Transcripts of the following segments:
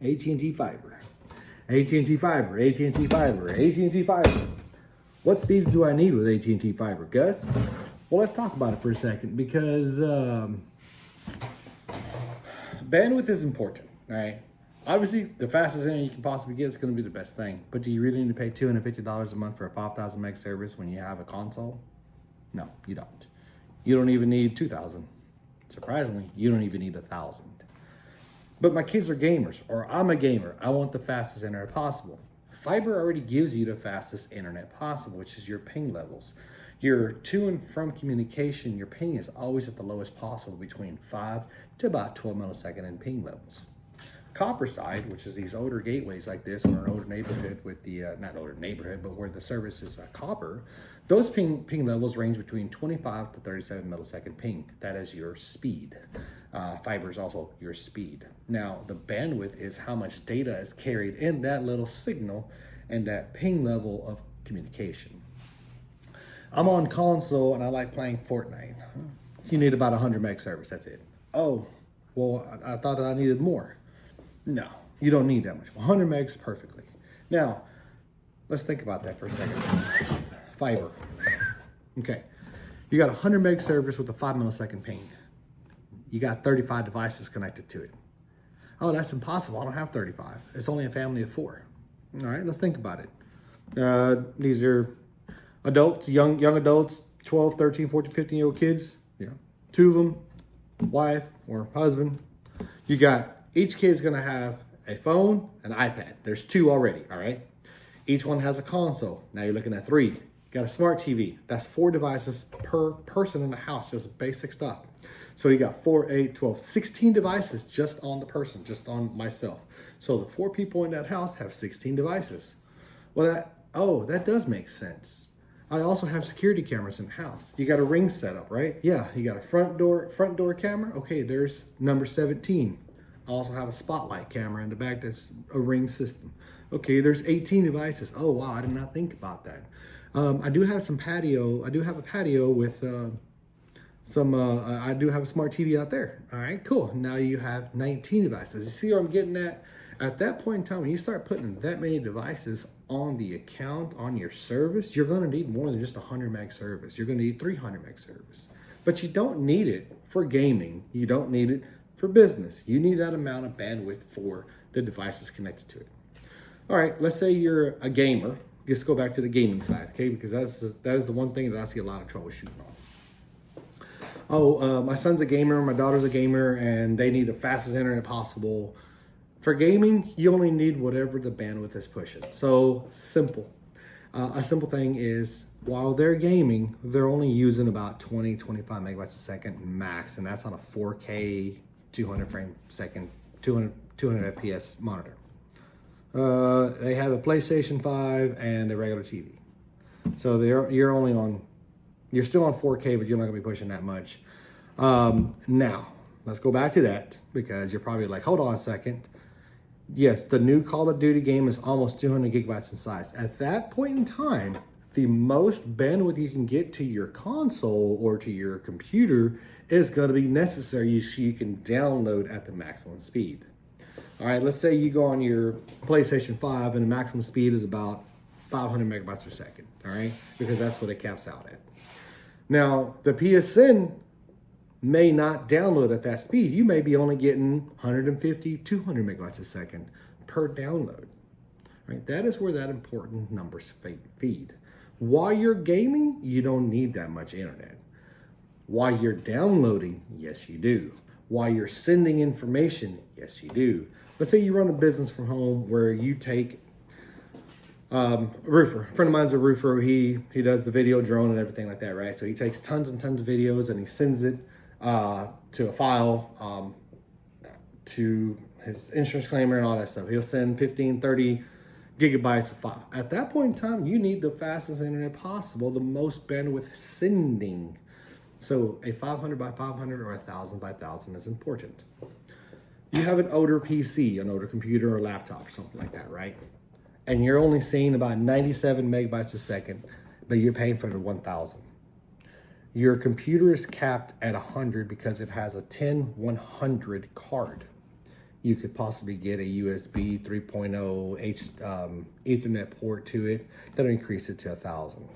AT&T Fiber. AT&T Fiber, AT&T Fiber, AT&T Fiber. What speeds do I need with AT&T Fiber, Gus? Well, let's talk about it for a second because bandwidth is important, all right? Obviously, the fastest internet you can possibly get is going to be the best thing. But do you really need to pay $250 a month for a 5,000 meg service when you have a console? No, you don't. You don't even need 2,000. Surprisingly, you don't even need 1,000. But my kids are gamers, or I'm a gamer. I want the fastest internet possible. Fiber already gives you the fastest internet possible, which is your ping levels. Your to and from communication, your ping is always at the lowest possible, between 5 to about 12 millisecond in ping levels. Copper side, which is these older gateways like this, or an older neighborhood with the, not older neighborhood, but where the service is copper, those ping levels range between 25 to 37 millisecond ping. That is your speed. Fiber is also your speed. Now, the bandwidth is how much data is carried in that little signal and that ping level of communication. I'm on console and I like playing Fortnite. You need about 100 meg service, that's it. Oh, well, I thought that I needed more. No, you don't need that much. 100 megs perfectly. Now, let's think about that for a second. Fiber. Okay, you got 100 meg service with a 5 millisecond ping. You got 35 devices connected to it. Oh, that's impossible. I don't have 35. It's only a family of 4. All right, let's think about it. These are adults, young adults, 12, 13, 14, 15-year-old kids. Yeah, 2 of them, wife or husband. You got, each kid's gonna have a phone, an iPad. There's 2 already, all right? Each one has a console. Now you're looking at 3. Got a smart TV. That's 4 devices per person in the house, just basic stuff. So you got 4, 8, 12, 16 devices just on the person, just on myself. So the 4 people in that house have 16 devices. Well, that does make sense. I also have security cameras in the house. You got a Ring setup, right? Yeah, you got a front door camera. Okay, there's number 17. I also have a spotlight camera in the back that's a Ring system. Okay, there's 18 devices. Oh wow, I did not think about that. I do have some patio. I do have a patio with I do have a smart TV out there. All right, cool. Now you have 19 devices. You see where I'm getting at? At that point in time, when you start putting that many devices on the account, on your service, you're gonna need more than just 100 meg service. You're gonna need 300 meg service. But you don't need it for gaming. You don't need it for business. You need that amount of bandwidth for the devices connected to it. All right, let's say you're a gamer. Let's go back to the gaming side, okay? Because that is the one thing that I see a lot of troubleshooting on. Oh, my son's a gamer, my daughter's a gamer, and they need the fastest internet possible. For gaming, you only need whatever the bandwidth is pushing. So simple. A simple thing is, while they're gaming, they're only using about 20, 25 megabytes a second max, and that's on a 4K, 200 frame second, 200 FPS monitor. They have a PlayStation 5 and a regular TV. So you're still on 4K, but you're not gonna be pushing that much. Now, let's go back to that, because you're probably like, hold on a second. Yes, the new Call of Duty game is almost 200 gigabytes in size. At that point in time, the most bandwidth you can get to your console or to your computer is gonna be necessary so you can download at the maximum speed. All right, let's say you go on your PlayStation 5 and the maximum speed is about 500 megabytes per second, all right? Because that's what it caps out at. Now, the PSN may not download at that speed. You may be only getting 150, 200 megabytes a second per download, right? That is where that important numbers feed. While you're gaming, you don't need that much internet. While you're downloading, yes, you do. While you're sending information, yes, you do. Let's say you run a business from home where you take a roofer. A friend of mine's a roofer. He does the video drone and everything like that, right? So he takes tons and tons of videos and he sends it to a file, to his insurance claimer and all that stuff. He'll send 15, 30 gigabytes of file. At that point in time, you need the fastest internet possible, the most bandwidth sending. So a 500 by 500 or 1,000 by 1,000 is important. You have an older PC, an older computer or laptop or something like that, right? And you're only seeing about 97 megabytes a second, but you're paying for the 1,000. Your computer is capped at 100 because it has a 10100 card. You could possibly get a USB 3.0 Ethernet port to it. That'll increase it to 1,000.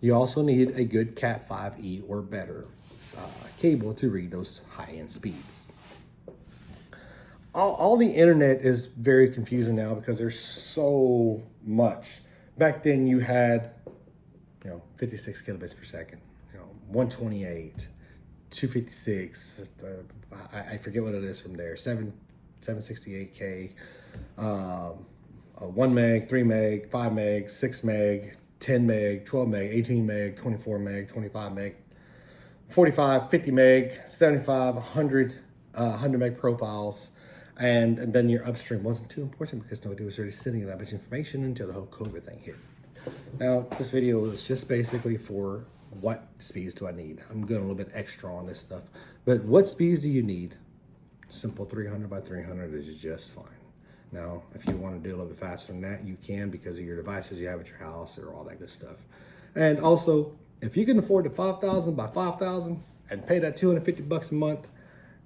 You also need a good Cat 5e or better cable to read those high-end speeds. All the internet is very confusing now because there's so much. Back then you had, 56 kilobits per second, 128, 256. I forget what it is from there. 768K, 1 meg, 3 meg, 5 meg, 6 meg, 10 meg, 12 meg, 18 meg, 24 meg, 25 meg, 45, 50 meg, 75, 100 meg profiles. And then your upstream wasn't too important because nobody was really sending that much information until the whole COVID thing hit. Now, this video is just basically for what speeds do I need. I'm going a little bit extra on this stuff. But what speeds do you need? Simple 300 by 300 is just fine. Now, if you want to do a little bit faster than that, you can because of your devices you have at your house or all that good stuff. And also, if you can afford the 5,000 by 5,000 and pay that $250 a month,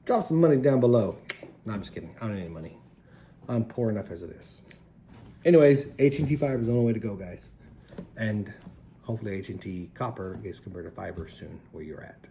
drop some money down below. No, I'm just kidding. I don't need any money. I'm poor enough as it is. Anyways, AT&T fiber is the only way to go, guys. And hopefully AT&T copper gets converted to fiber soon where you're at.